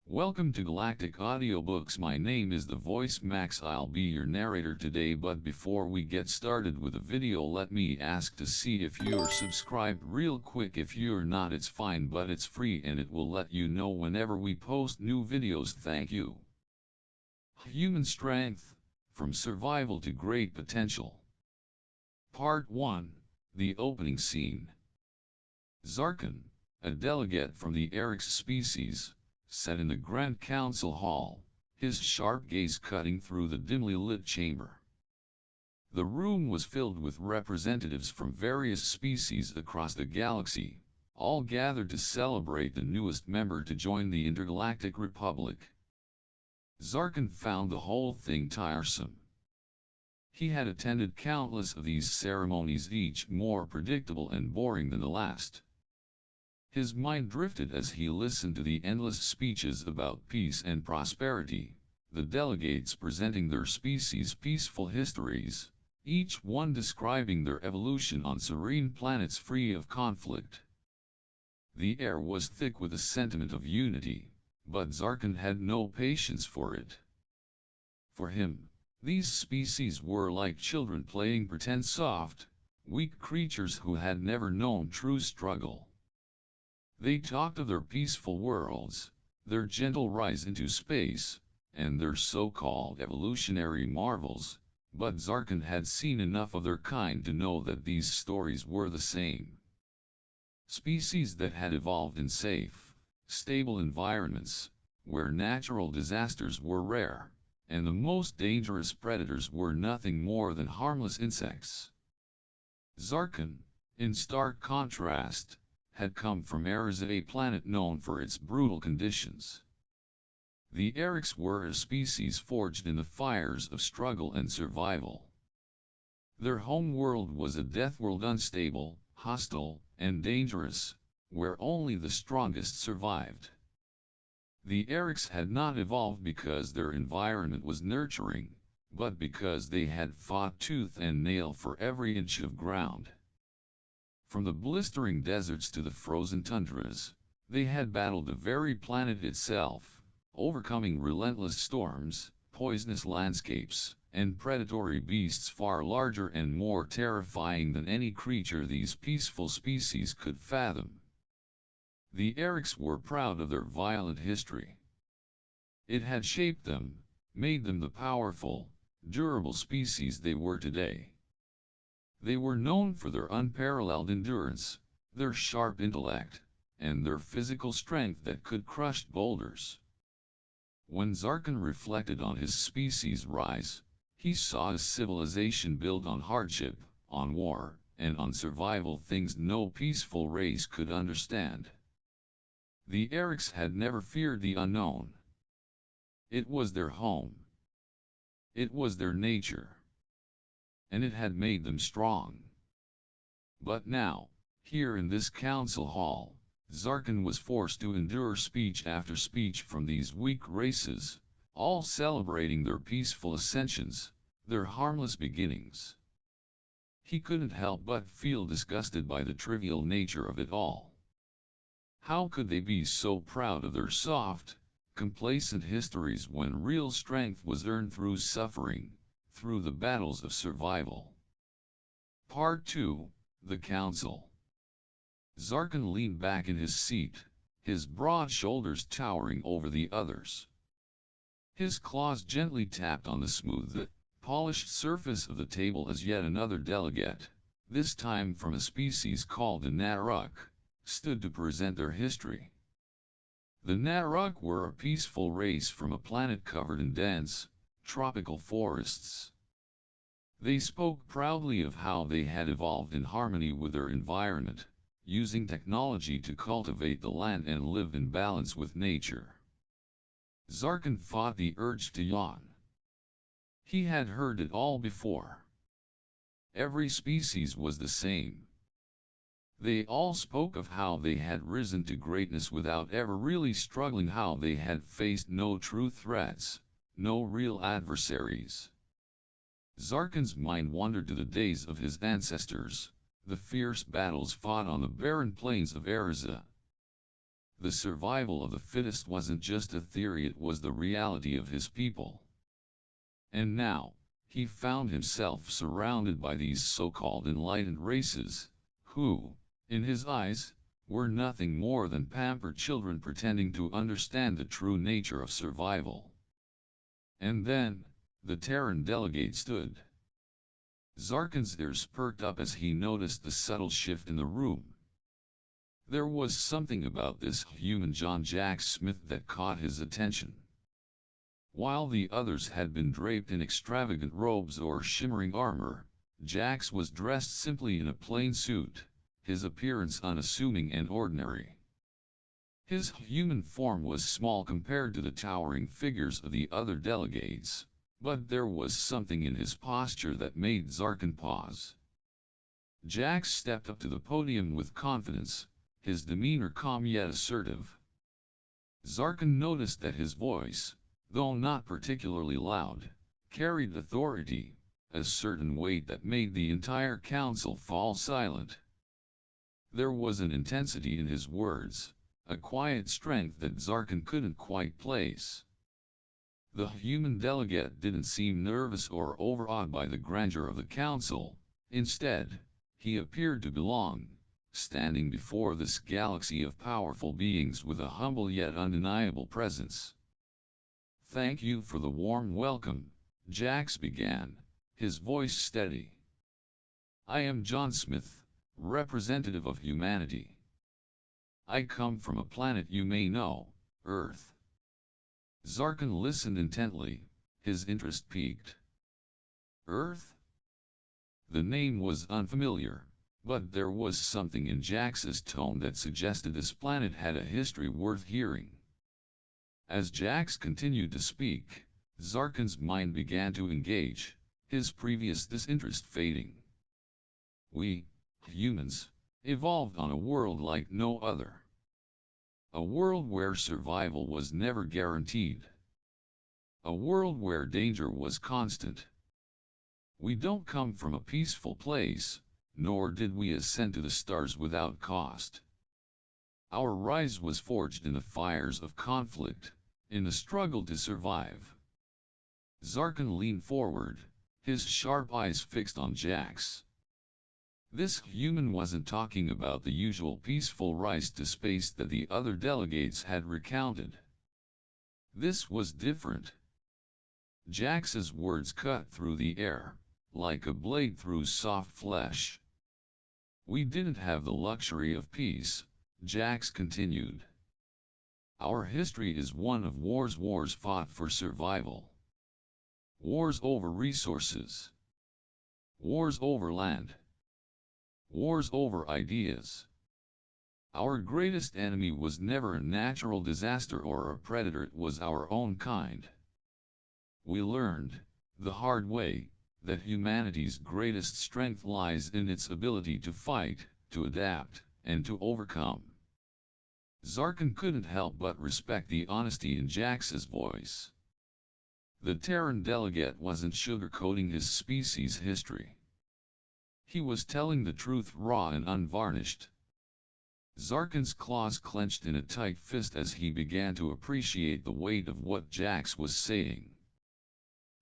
Welcome to Galactic Audiobooks. My name is the voice Max. I'll be your narrator today, but before we get started with the video, let me ask to see if you're subscribed real quick. If you're not, it's fine, but it's free and it will let you know whenever we post new videos. Thank you. Human Strength, From Survival to Great Potential. Part 1, The Opening Scene. Xar'khaan, a delegate from the Eryx species, sat in the Grand Council Hall, his sharp gaze cutting through the dimly lit chamber. The room was filled with representatives from various species across the galaxy, all gathered to celebrate the newest member to join the Intergalactic Republic. Xar'khaan found the whole thing tiresome. He had attended countless of these ceremonies, each more predictable and boring than the last. His mind drifted as he listened to the endless speeches about peace and prosperity, the delegates presenting their species' peaceful histories, each one describing their evolution on serene planets free of conflict. The air was thick with a sentiment of unity, but Xar'khaan had no patience for it. For him, these species were like children playing pretend, soft, weak creatures who had never known true struggle. They talked of their peaceful worlds, their gentle rise into space, and their so-called evolutionary marvels, but Xar'khaan had seen enough of their kind to know that these stories were the same. Species that had evolved in safe, stable environments, where natural disasters were rare, and the most dangerous predators were nothing more than harmless insects. Xar'khaan, in stark contrast, had come from Eryx, a planet known for its brutal conditions. The Eryx were a species forged in the fires of struggle and survival. Their home world was a death world, unstable, hostile, and dangerous, where only the strongest survived. The Eryx had not evolved because their environment was nurturing, but because they had fought tooth and nail for every inch of ground. From the blistering deserts to the frozen tundras, they had battled the very planet itself, overcoming relentless storms, poisonous landscapes, and predatory beasts far larger and more terrifying than any creature these peaceful species could fathom. The Eryx were proud of their violent history. It had shaped them, made them the powerful, durable species they were today. They were known for their unparalleled endurance, their sharp intellect, and their physical strength that could crush boulders. When Xar'khaan reflected on his species' rise, he saw a civilization built on hardship, on war, and on survival, things no peaceful race could understand. The Eryx had never feared the unknown. It was their home. It was their nature. And it had made them strong. But now, here in this council hall, Xar'khaan was forced to endure speech after speech from these weak races, all celebrating their peaceful ascensions, their harmless beginnings. He couldn't help but feel disgusted by the trivial nature of it all. How could they be so proud of their soft, complacent histories when real strength was earned through suffering, through the battles of survival? Part 2, The Council. Xar'khaan leaned back in his seat, his broad shoulders towering over the others. His claws gently tapped on the smooth, polished surface of the table as yet another delegate, this time from a species called the Xar'khaan, stood to present their history. The Xar'khaan were a peaceful race from a planet covered in dense, tropical forests. They spoke proudly of how they had evolved in harmony with their environment, using technology to cultivate the land and live in balance with nature. Xar'khaan fought the urge to yawn. He had heard it all before. Every species was the same. They all spoke of how they had risen to greatness without ever really struggling, how they had faced no true threats, no real adversaries. Xar'khaan's mind wandered to the days of his ancestors, the fierce battles fought on the barren plains of Eryx. The survival of the fittest wasn't just a theory, it was the reality of his people. And now, he found himself surrounded by these so-called enlightened races, who, in his eyes, were nothing more than pampered children pretending to understand the true nature of survival. And then, the Terran delegate stood. Xar'khaan's ears perked up as he noticed the subtle shift in the room. There was something about this human Jax Smith that caught his attention. While the others had been draped in extravagant robes or shimmering armor, Jax was dressed simply in a plain suit, his appearance unassuming and ordinary. His human form was small compared to the towering figures of the other delegates, but there was something in his posture that made Xar'khaan pause. Jax stepped up to the podium with confidence, his demeanor calm yet assertive. Xar'khaan noticed that his voice, though not particularly loud, carried authority, a certain weight that made the entire council fall silent. There was an intensity in his words, a quiet strength that Xar'khaan couldn't quite place. The human delegate didn't seem nervous or overawed by the grandeur of the council. Instead, he appeared to belong, standing before this galaxy of powerful beings with a humble yet undeniable presence. "Thank you for the warm welcome," Jax began, his voice steady. "I am Jax Smith, representative of humanity. I come from a planet you may know, Earth." Xar'khaan listened intently, his interest piqued. Earth? The name was unfamiliar, but there was something in Jax's tone that suggested this planet had a history worth hearing. As Jax continued to speak, Xar'khaan's mind began to engage, his previous disinterest fading. "We, humans, evolved on a world like no other. A world where survival was never guaranteed. A world where danger was constant. We don't come from a peaceful place, nor did we ascend to the stars without cost. Our rise was forged in the fires of conflict, in the struggle to survive." Xar'khaan leaned forward, his sharp eyes fixed on Jax. This human wasn't talking about the usual peaceful rise to space that the other delegates had recounted. This was different. Jax's words cut through the air, like a blade through soft flesh. "We didn't have the luxury of peace," Jax continued. "Our history is one of wars fought for survival. Wars over resources. Wars over land. Wars over ideas. Our greatest enemy was never a natural disaster or a predator, it was our own kind. We learned, the hard way, that humanity's greatest strength lies in its ability to fight, to adapt, and to overcome." Xar'khaan couldn't help but respect the honesty in Jax's voice. The Terran delegate wasn't sugarcoating his species' history. He was telling the truth raw and unvarnished. Xar'khaan's claws clenched in a tight fist as he began to appreciate the weight of what Jax was saying.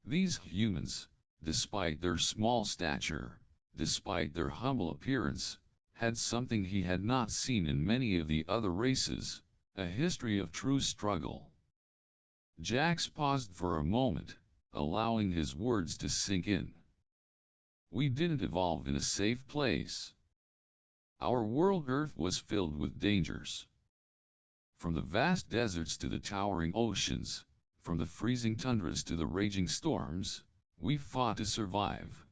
These humans, despite their small stature, despite their humble appearance, had something he had not seen in many of the other races, a history of true struggle. Jax paused for a moment, allowing his words to sink in. "We didn't evolve in a safe place. Our world Earth was filled with dangers. From the vast deserts to the towering oceans, from the freezing tundras to the raging storms, we fought to survive.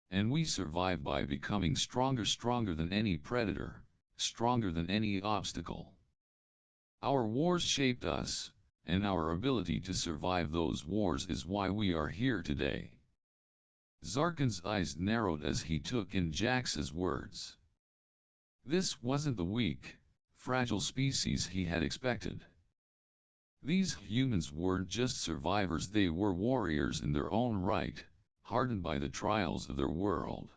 And we survived by becoming stronger than any predator, stronger than any obstacle. Our wars shaped us, and our ability to survive those wars is why we are here today." Xar'khaan's eyes narrowed as he took in Jax's words. This wasn't the weak, fragile species he had expected. These humans weren't just survivors, they were warriors in their own right, hardened by the trials of their world.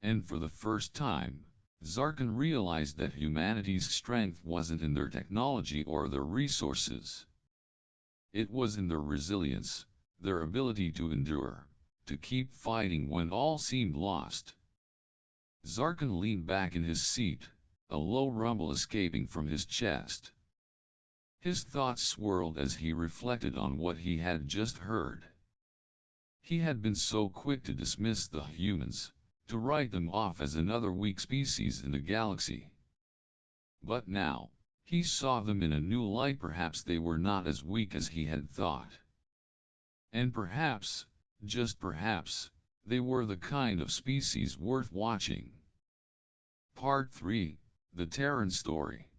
And for the first time, Xar'khaan realized that humanity's strength wasn't in their technology or their resources. It was in their resilience, their ability to endure, to keep fighting when all seemed lost. Xar'khaan leaned back in his seat, a low rumble escaping from his chest. His thoughts swirled as he reflected on what he had just heard. He had been so quick to dismiss the humans, to write them off as another weak species in the galaxy. But now, he saw them in a new light. Perhaps they were not as weak as he had thought. And perhaps, just perhaps, they were the kind of species worth watching. Part 3, The Terran Story.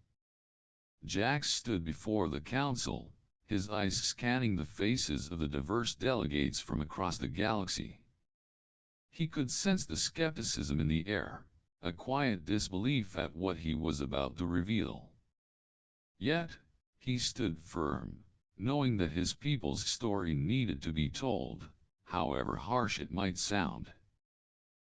Jax stood before the council, his eyes scanning the faces of the diverse delegates from across the galaxy. He could sense the skepticism in the air, a quiet disbelief at what he was about to reveal. Yet, he stood firm, knowing that his people's story needed to be told, however harsh it might sound.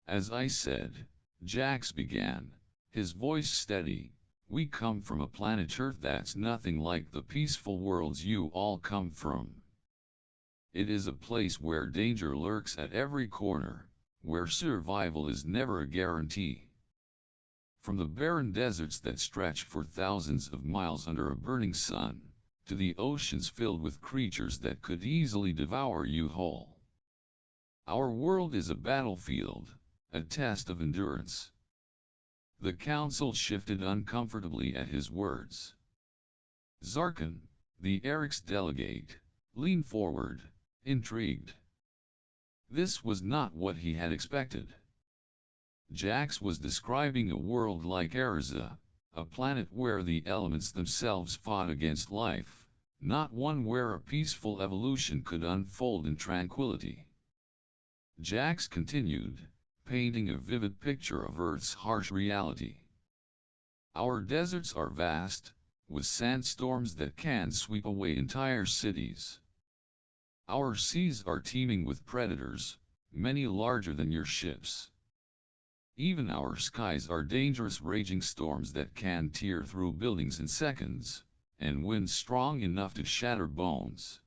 As I said, Jax began, his voice steady, we come from a planet Earth that's nothing like the peaceful worlds you all come from. It is a place where danger lurks at every corner, where survival is never a guarantee. From the barren deserts that stretch for thousands of miles under a burning sun, to the oceans filled with creatures that could easily devour you whole. Our world is a battlefield, a test of endurance. The council shifted uncomfortably at his words. Xar'khaan, the Eryx delegate, leaned forward, intrigued. This was not what he had expected. Jax was describing a world like Eryx, a planet where the elements themselves fought against life, not one where a peaceful evolution could unfold in tranquility. Jax continued, painting a vivid picture of Earth's harsh reality. Our deserts are vast, with sandstorms that can sweep away entire cities. Our seas are teeming with predators, many larger than your ships. Even our skies are dangerous raging storms that can tear through buildings in seconds, and winds strong enough to shatter bones.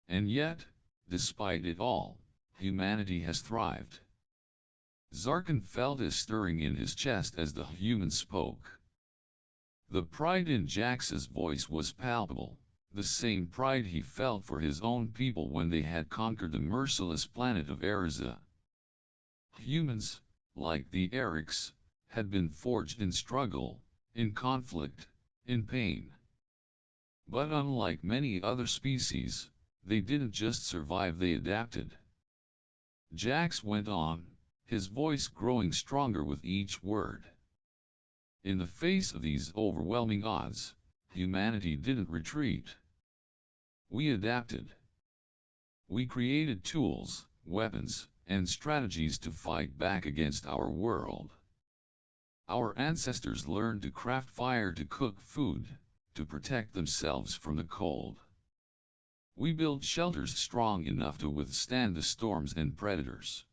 And yet, despite it all, humanity has thrived. Xar'khaan felt a stirring in his chest as the human spoke. The pride in Jax's voice was palpable, the same pride he felt for his own people when they had conquered the merciless planet of Eryx. Humans, like the Eryx, had been forged in struggle, in conflict, in pain. But unlike many other species, they didn't just survive, they adapted. Jax went on, his voice growing stronger with each word. In the face of these overwhelming odds, humanity didn't retreat. We adapted. We created tools, weapons, and strategies to fight back against our world. Our ancestors learned to craft fire to cook food, to protect themselves from the cold. We built shelters strong enough to withstand the storms and predators.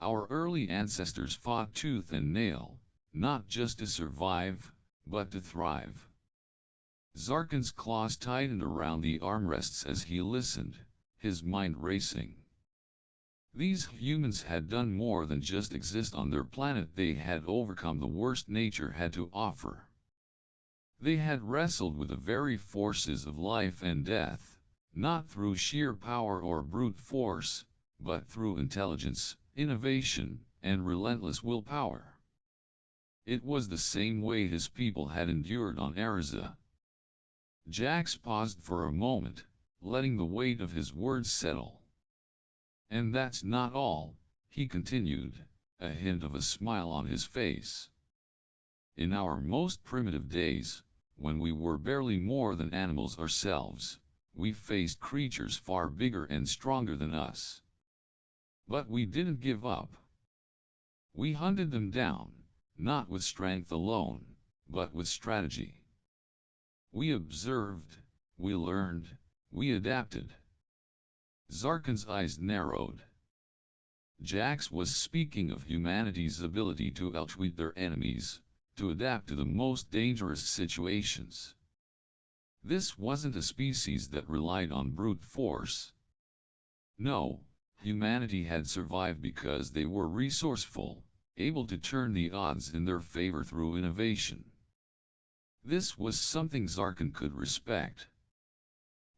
Our early ancestors fought tooth and nail, not just to survive, but to thrive. Xar'khaan's claws tightened around the armrests as he listened, his mind racing. These humans had done more than just exist on their planet, they had overcome the worst nature had to offer. They had wrestled with the very forces of life and death, not through sheer power or brute force, but through intelligence, innovation, and relentless willpower. It was the same way his people had endured on Eryx. Jax paused for a moment, letting the weight of his words settle. And that's not all, he continued, a hint of a smile on his face. In our most primitive days, when we were barely more than animals ourselves, we faced creatures far bigger and stronger than us. But we didn't give up. We hunted them down, not with strength alone, but with strategy. We observed, we learned, we adapted. Xar'khaan's eyes narrowed. Jax was speaking of humanity's ability to outwit their enemies, to adapt to the most dangerous situations. This wasn't a species that relied on brute force. No, humanity had survived because they were resourceful, able to turn the odds in their favor through innovation. This was something Xar'khaan could respect.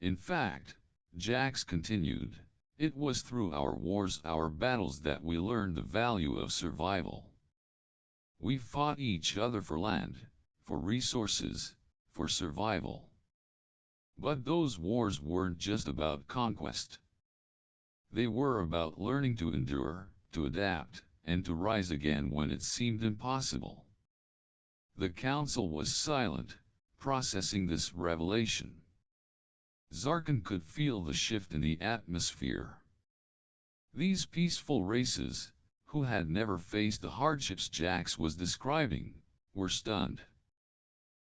In fact, Jax continued, it was through our wars, our battles that we learned the value of survival. We fought each other for land, for resources, for survival. But those wars weren't just about conquest. They were about learning to endure, to adapt, and to rise again when it seemed impossible. The council was silent, processing this revelation. Xar'khaan could feel the shift in the atmosphere. These peaceful races, who had never faced the hardships Jax was describing, were stunned.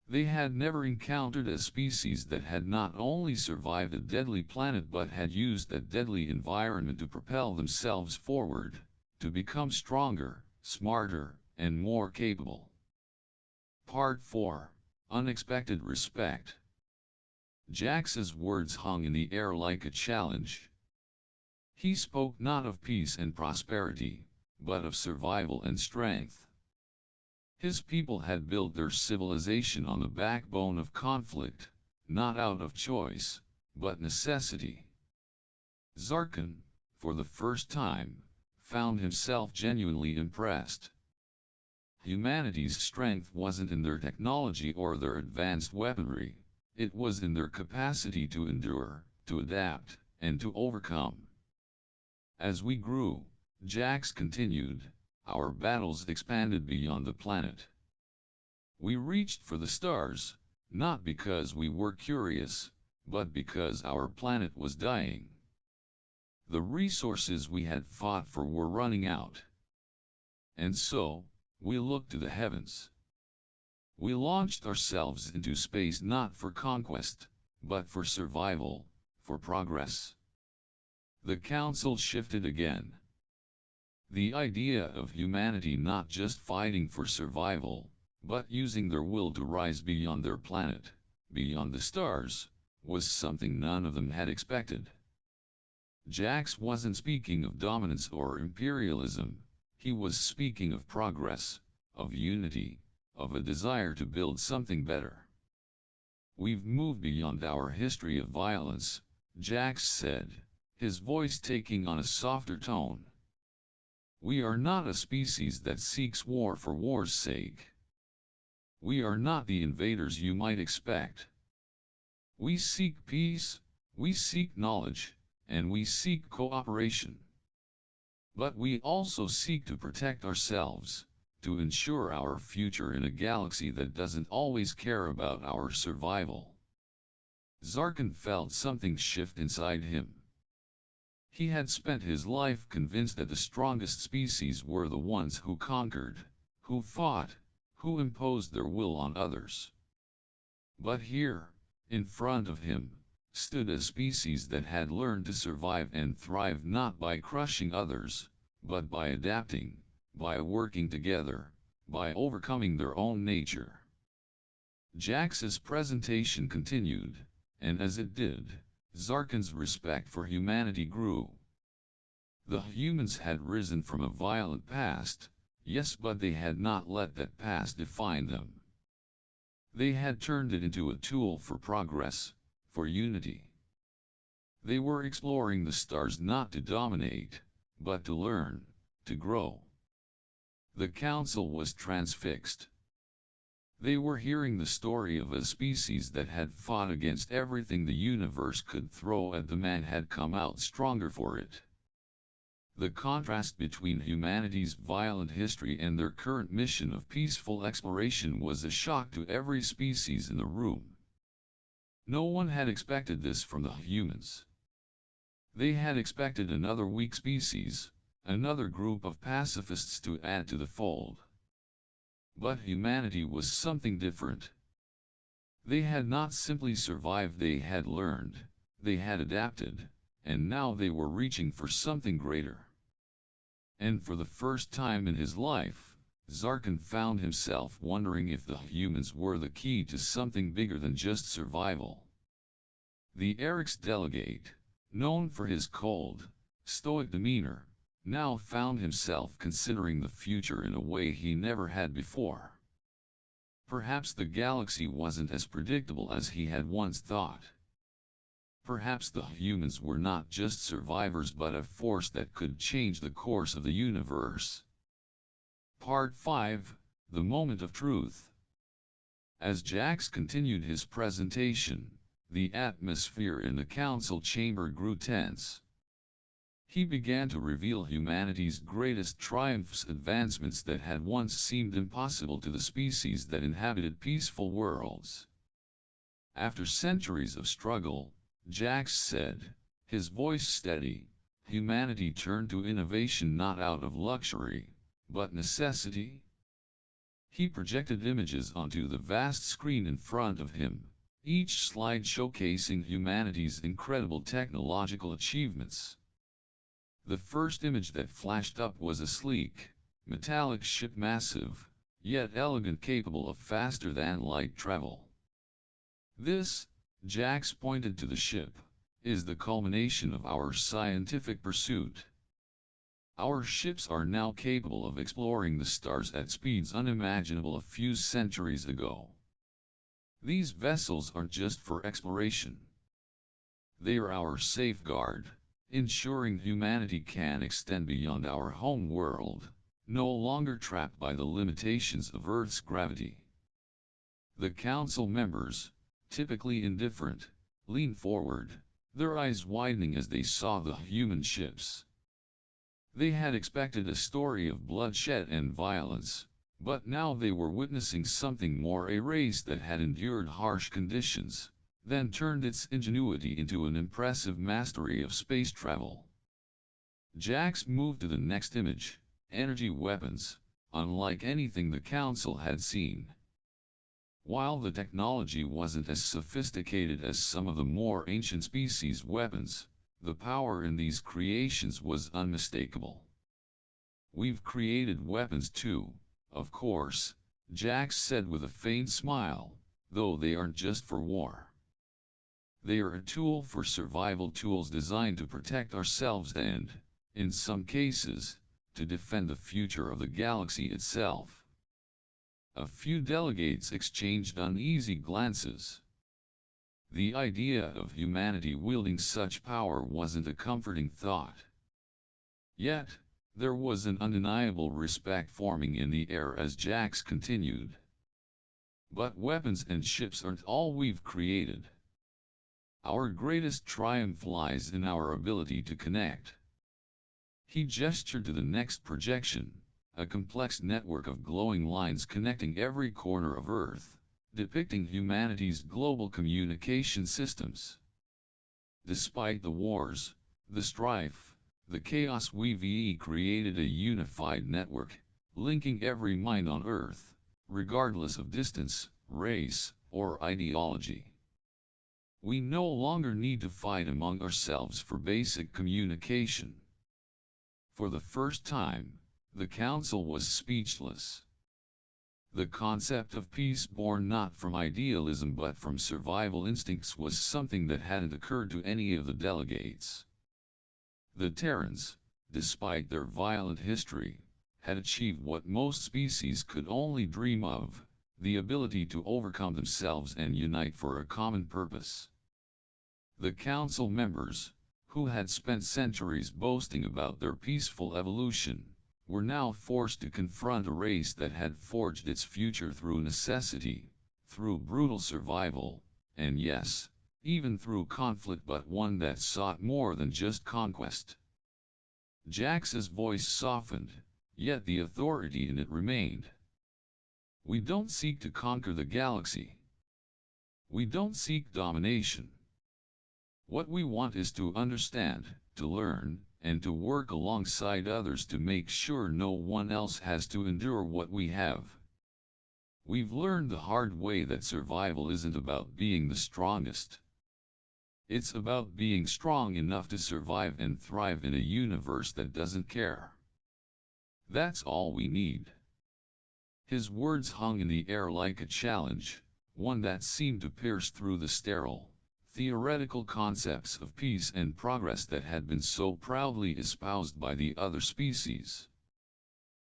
They had never encountered a species that had not only survived a deadly planet but had used that deadly environment to propel themselves forward, to become stronger, smarter, and more capable. Part 4. Unexpected Respect. Jax's words hung in the air like a challenge. He spoke not of peace and prosperity, but of survival and strength. His people had built their civilization on the backbone of conflict, not out of choice, but necessity. Xar'khaan, for the first time, found himself genuinely impressed. Humanity's strength wasn't in their technology or their advanced weaponry, it was in their capacity to endure, to adapt, and to overcome. As we grew, Jax continued, our battles expanded beyond the planet. We reached for the stars, not because we were curious, but because our planet was dying. The resources we had fought for were running out. And so, we looked to the heavens. We launched ourselves into space not for conquest, but for survival, for progress. The council shifted again. The idea of humanity not just fighting for survival, but using their will to rise beyond their planet, beyond the stars, was something none of them had expected. Jax wasn't speaking of dominance or imperialism, he was speaking of progress, of unity, of a desire to build something better. We've moved beyond our history of violence, Jax said, his voice taking on a softer tone. We are not a species that seeks war for war's sake. We are not the invaders you might expect. We seek peace, we seek knowledge, and we seek cooperation. But we also seek to protect ourselves, to ensure our future in a galaxy that doesn't always care about our survival. Xar'khaan felt something shift inside him. He had spent his life convinced that the strongest species were the ones who conquered, who fought, who imposed their will on others. But here, in front of him, stood a species that had learned to survive and thrive not by crushing others, but by adapting, by working together, by overcoming their own nature. Jax's presentation continued, and as it did, Xar'khaan's respect for humanity grew. The humans had risen from a violent past, yes, but they had not let that past define them. They had turned it into a tool for progress, for unity. They were exploring the stars not to dominate, but to learn, to grow. The council was transfixed. They were hearing the story of a species that had fought against everything the universe could throw at them and had come out stronger for it. The contrast between humanity's violent history and their current mission of peaceful exploration was a shock to every species in the room. No one had expected this from the humans. They had expected another weak species, another group of pacifists to add to the fold. But humanity was something different. They had not simply survived, they had learned, they had adapted, and now they were reaching for something greater. And for the first time in his life, Xar'khaan found himself wondering if the humans were the key to something bigger than just survival. The Eryx delegate, known for his cold, stoic demeanor, now found himself considering the future in a way he never had before. Perhaps the galaxy wasn't as predictable as he had once thought. Perhaps the humans were not just survivors but a force that could change the course of the universe. Part 5, The Moment of Truth. As Jax continued his presentation, the atmosphere in the council chamber grew tense. He began to reveal humanity's greatest triumphs, advancements that had once seemed impossible to the species that inhabited peaceful worlds. After centuries of struggle, Jax said, his voice steady, humanity turned to innovation not out of luxury, but necessity. He projected images onto the vast screen in front of him, each slide showcasing humanity's incredible technological achievements. The first image that flashed up was a sleek, metallic ship, massive, yet elegant, capable of faster-than-light travel. This, Jax pointed to the ship, is the culmination of our scientific pursuit. Our ships are now capable of exploring the stars at speeds unimaginable a few centuries ago. These vessels aren't just for exploration. They are our safeguard, ensuring humanity can extend beyond our home world, no longer trapped by the limitations of Earth's gravity. The council members, typically indifferent, leaned forward, their eyes widening as they saw the human ships. They had expected a story of bloodshed and violence, but now they were witnessing something more, a race that had endured harsh conditions, then turned its ingenuity into an impressive mastery of space travel. Jax moved to the next image, energy weapons, unlike anything the council had seen. While the technology wasn't as sophisticated as some of the more ancient species' weapons, the power in these creations was unmistakable. We've created weapons too, of course, Jax said with a faint smile, though they aren't just for war. They are a tool for survival, tools designed to protect ourselves and, in some cases, to defend the future of the galaxy itself. A few delegates exchanged uneasy glances. The idea of humanity wielding such power wasn't a comforting thought. Yet, there was an undeniable respect forming in the air as Jax continued. But weapons and ships aren't all we've created. Our greatest triumph lies in our ability to connect. He gestured to the next projection, a complex network of glowing lines connecting every corner of Earth, depicting humanity's global communication systems. Despite the wars, the strife, the chaos, we've created a unified network, linking every mind on Earth, regardless of distance, race, or ideology. We no longer need to fight among ourselves for basic communication. For the first time, the council was speechless. The concept of peace born not from idealism but from survival instincts was something that hadn't occurred to any of the delegates. The Terrans, despite their violent history, had achieved what most species could only dream of, the ability to overcome themselves and unite for a common purpose. The council members, who had spent centuries boasting about their peaceful evolution, were now forced to confront a race that had forged its future through necessity, through brutal survival, and yes, even through conflict, but one that sought more than just conquest. Jax's voice softened, yet the authority in it remained. We don't seek to conquer the galaxy. We don't seek domination. What we want is to understand, to learn, and to work alongside others to make sure no one else has to endure what we have. We've learned the hard way that survival isn't about being the strongest. It's about being strong enough to survive and thrive in a universe that doesn't care. That's all we need. His words hung in the air like a challenge, one that seemed to pierce through the sterile, theoretical concepts of peace and progress that had been so proudly espoused by the other species.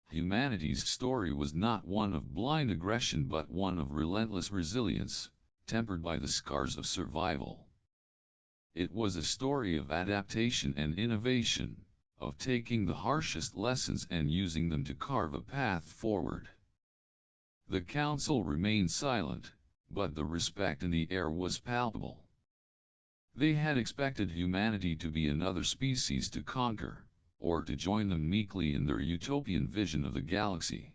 Humanity's story was not one of blind aggression but one of relentless resilience, tempered by the scars of survival. It was a story of adaptation and innovation, of taking the harshest lessons and using them to carve a path forward. The council remained silent, but the respect in the air was palpable. They had expected humanity to be another species to conquer, or to join them meekly in their utopian vision of the galaxy.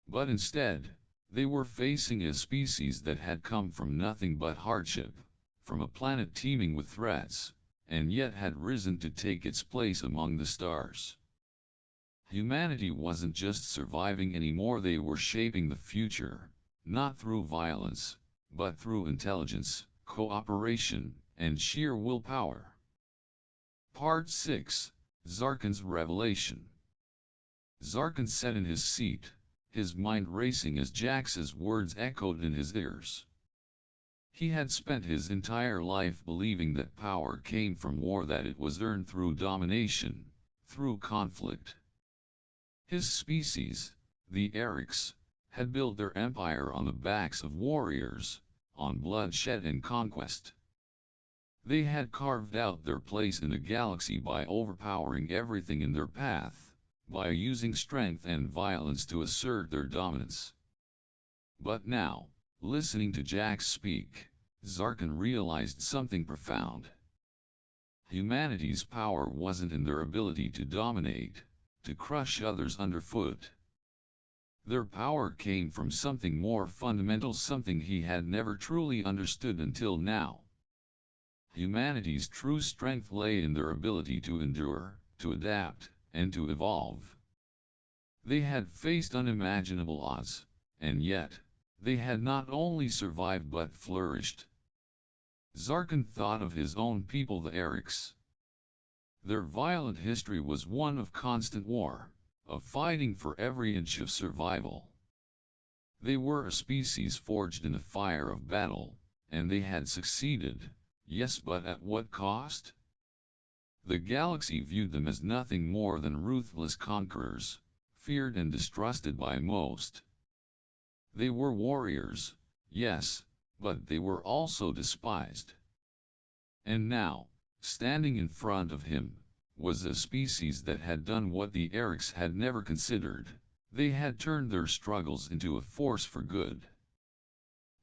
But instead, they were facing a species that had come from nothing but hardship, from a planet teeming with threats, and yet had risen to take its place among the stars. Humanity wasn't just surviving anymore, they were shaping the future, not through violence, but through intelligence, cooperation, and sheer willpower. Part 6, Xar'khaan's Revelation. Xar'khaan sat in his seat, his mind racing as Jax's words echoed in his ears. He had spent his entire life believing that power came from war, that it was earned through domination, through conflict. His species, the Eryx, had built their empire on the backs of warriors, on bloodshed and conquest. They had carved out their place in the galaxy by overpowering everything in their path, by using strength and violence to assert their dominance. But now, listening to Jax speak, Xar'khaan realized something profound. Humanity's power wasn't in their ability to dominate, to crush others underfoot. Their power came from something more fundamental, something he had never truly understood until now. Humanity's true strength lay in their ability to endure, to adapt, and to evolve. They had faced unimaginable odds, and yet, they had not only survived but flourished. Xar'khaan thought of his own people, the Eryx. Their violent history was one of constant war, of fighting for every inch of survival. They were a species forged in the fire of battle, and they had succeeded, yes, but at what cost? The galaxy viewed them as nothing more than ruthless conquerors, feared and distrusted by most. They were warriors, yes, but they were also despised. And now, standing in front of him, was a species that had done what the Eryx had never considered. They had turned their struggles into a force for good.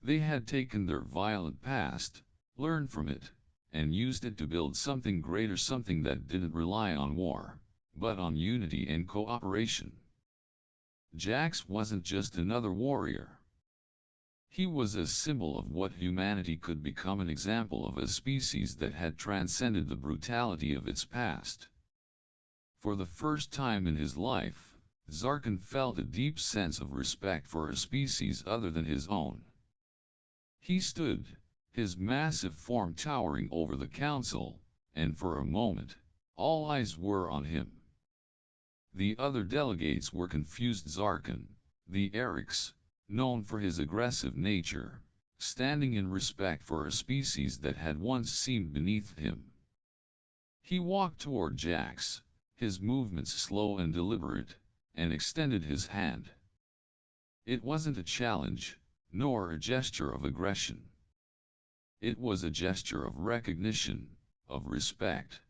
They had taken their violent past, learned from it, and used it to build something greater, something that didn't rely on war, but on unity and cooperation. Jax wasn't just another warrior. He was a symbol of what humanity could become, an example of a species that had transcended the brutality of its past. For the first time in his life, Xar'khaan felt a deep sense of respect for a species other than his own. He stood, his massive form towering over the council, and for a moment, all eyes were on him. The other delegates were confused. Xar'khaan, the Eryx, known for his aggressive nature, standing in respect for a species that had once seemed beneath him. He walked toward Jax, his movements slow and deliberate, and extended his hand. It wasn't a challenge, nor a gesture of aggression. It was a gesture of recognition, of respect.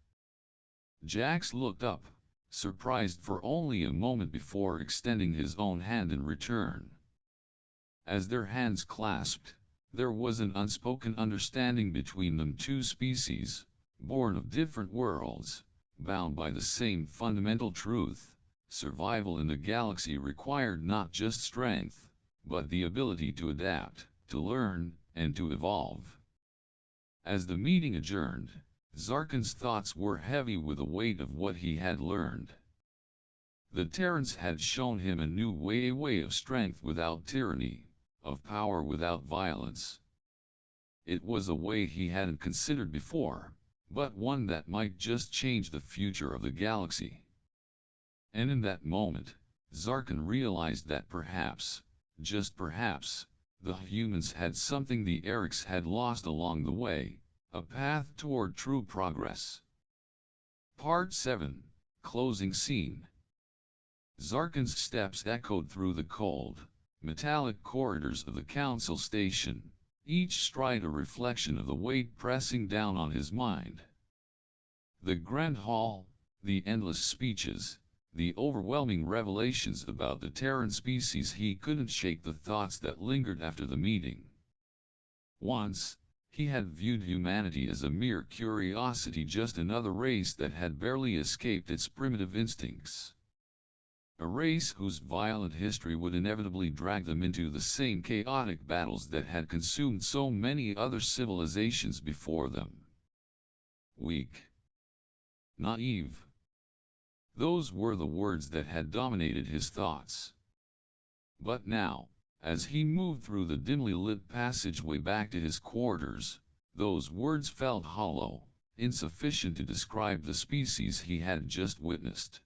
Jax looked up, surprised for only a moment before extending his own hand in return. As their hands clasped, there was an unspoken understanding between them, two species, born of different worlds, bound by the same fundamental truth: survival in the galaxy required not just strength, but the ability to adapt, to learn, and to evolve. As the meeting adjourned, Xar'khaan's thoughts were heavy with the weight of what he had learned. The Terrans had shown him a new way, a way of strength without tyranny, of power without violence. It was a way he hadn't considered before, but one that might just change the future of the galaxy. And in that moment, Xar'khaan realized that perhaps, just perhaps, the humans had something the Eryx had lost along the way, a path toward true progress. Part 7, Closing Scene. Xar'khaan's steps echoed through the cold, metallic corridors of the council station, each stride a reflection of the weight pressing down on his mind. The grand hall, the endless speeches, the overwhelming revelations about the Terran species, he couldn't shake the thoughts that lingered after the meeting. Once, he had viewed humanity as a mere curiosity, just another race that had barely escaped its primitive instincts. A race whose violent history would inevitably drag them into the same chaotic battles that had consumed so many other civilizations before them. Weak. Naive. Those were the words that had dominated his thoughts. But now, as he moved through the dimly lit passageway back to his quarters, those words felt hollow, insufficient to describe the species he had just witnessed.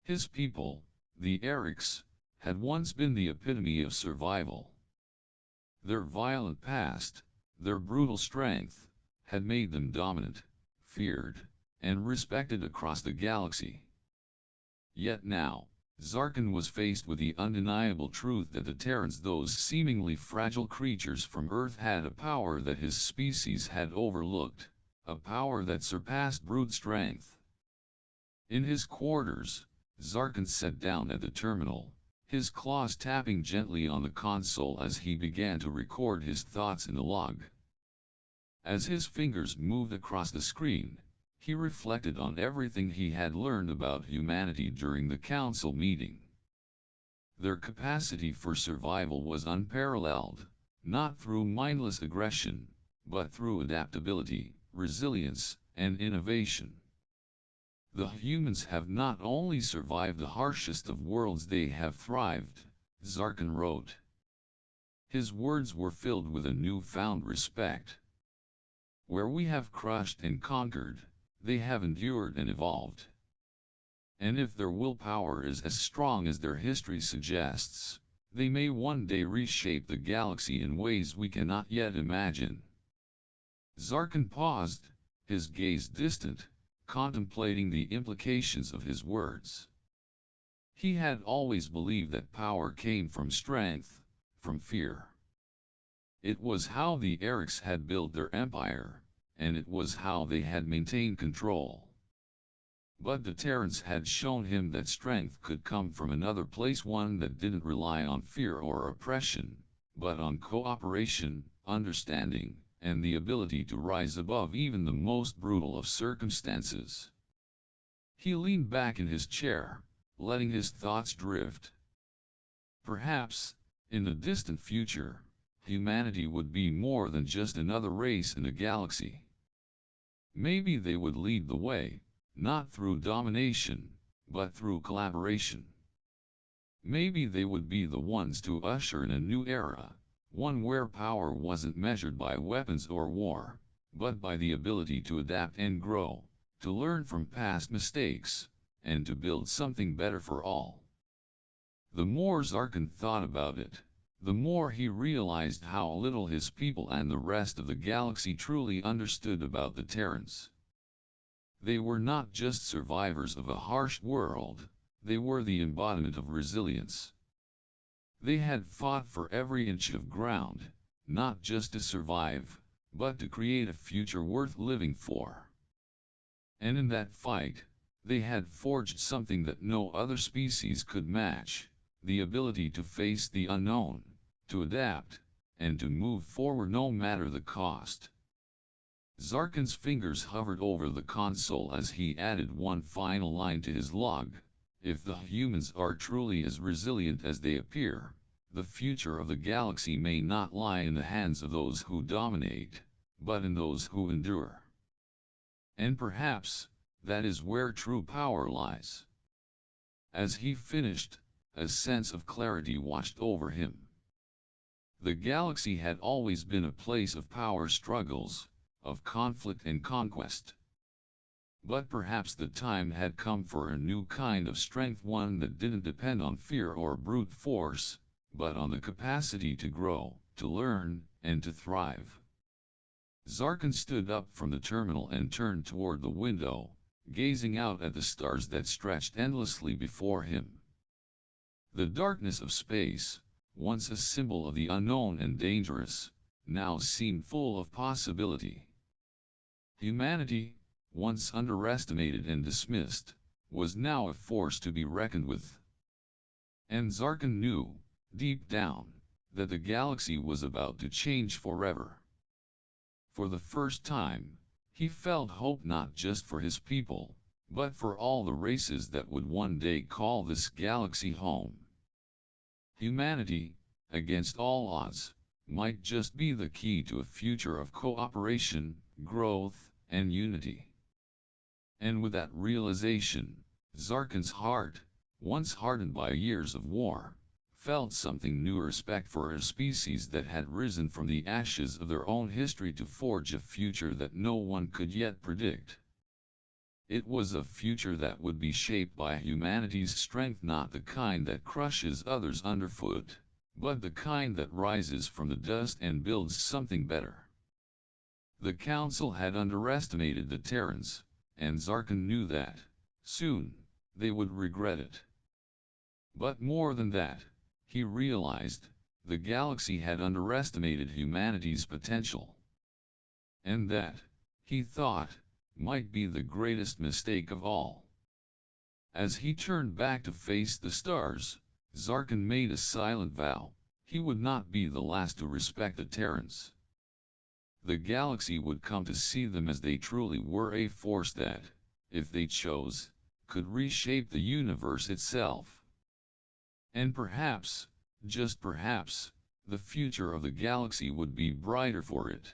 His people, the Eryx, had once been the epitome of survival. Their violent past, their brutal strength, had made them dominant, feared, and respected across the galaxy. Yet now, Xar'khaan was faced with the undeniable truth that the Terrans, those seemingly fragile creatures from Earth, had a power that his species had overlooked, a power that surpassed brute strength. In his quarters, Xar'khaan sat down at the terminal, his claws tapping gently on the console as he began to record his thoughts in the log. As his fingers moved across the screen, he reflected on everything he had learned about humanity during the council meeting. Their capacity for survival was unparalleled, not through mindless aggression, but through adaptability, resilience, and innovation. The humans have not only survived the harshest of worlds, they have thrived, Xar'khaan wrote. His words were filled with a newfound respect. Where we have crushed and conquered, they have endured and evolved. And if their willpower is as strong as their history suggests, they may one day reshape the galaxy in ways we cannot yet imagine. Xar'khaan paused, his gaze distant, contemplating the implications of his words. He had always believed that power came from strength, from fear. It was how the Eryx had built their empire, and it was how they had maintained control. But the Terrans had shown him that strength could come from another place, one that didn't rely on fear or oppression, but on cooperation, understanding, and the ability to rise above even the most brutal of circumstances. He leaned back in his chair, letting his thoughts drift. Perhaps, in the distant future, humanity would be more than just another race in a galaxy. Maybe they would lead the way, not through domination, but through collaboration. Maybe they would be the ones to usher in a new era, one where power wasn't measured by weapons or war, but by the ability to adapt and grow, to learn from past mistakes, and to build something better for all. The more Xar'khaan thought about it, the more he realized how little his people and the rest of the galaxy truly understood about the Terrans. They were not just survivors of a harsh world, they were the embodiment of resilience. They had fought for every inch of ground, not just to survive, but to create a future worth living for. And in that fight, they had forged something that no other species could match, the ability to face the unknown, to adapt, and to move forward no matter the cost. Xar'khaan's fingers hovered over the console as he added one final line to his log. If the humans are truly as resilient as they appear, the future of the galaxy may not lie in the hands of those who dominate, but in those who endure. And perhaps, that is where true power lies. As he finished, a sense of clarity washed over him. The galaxy had always been a place of power struggles, of conflict and conquest. But perhaps the time had come for a new kind of strength, one that didn't depend on fear or brute force, but on the capacity to grow, to learn, and to thrive. Xar'khaan stood up from the terminal and turned toward the window, gazing out at the stars that stretched endlessly before him. The darkness of space, once a symbol of the unknown and dangerous, now seemed full of possibility. Humanity, once underestimated and dismissed, was now a force to be reckoned with. And Xar'khaan knew, deep down, that the galaxy was about to change forever. For the first time, he felt hope not just for his people, but for all the races that would one day call this galaxy home. Humanity, against all odds, might just be the key to a future of cooperation, growth, and unity. And with that realization, Xar'khaan's heart, once hardened by years of war, felt something new: respect for a species that had risen from the ashes of their own history to forge a future that no one could yet predict. It was a future that would be shaped by humanity's strength, not the kind that crushes others underfoot, but the kind that rises from the dust and builds something better. The Council had underestimated the Terrans, and Xar'khaan knew that, soon, they would regret it. But more than that, he realized, the galaxy had underestimated humanity's potential. And that, he thought, might be the greatest mistake of all. As he turned back to face the stars, Xar'khaan made a silent vow: he would not be the last to respect the Terrans. The galaxy would come to see them as they truly were, a force that, if they chose, could reshape the universe itself. And perhaps, just perhaps, the future of the galaxy would be brighter for it.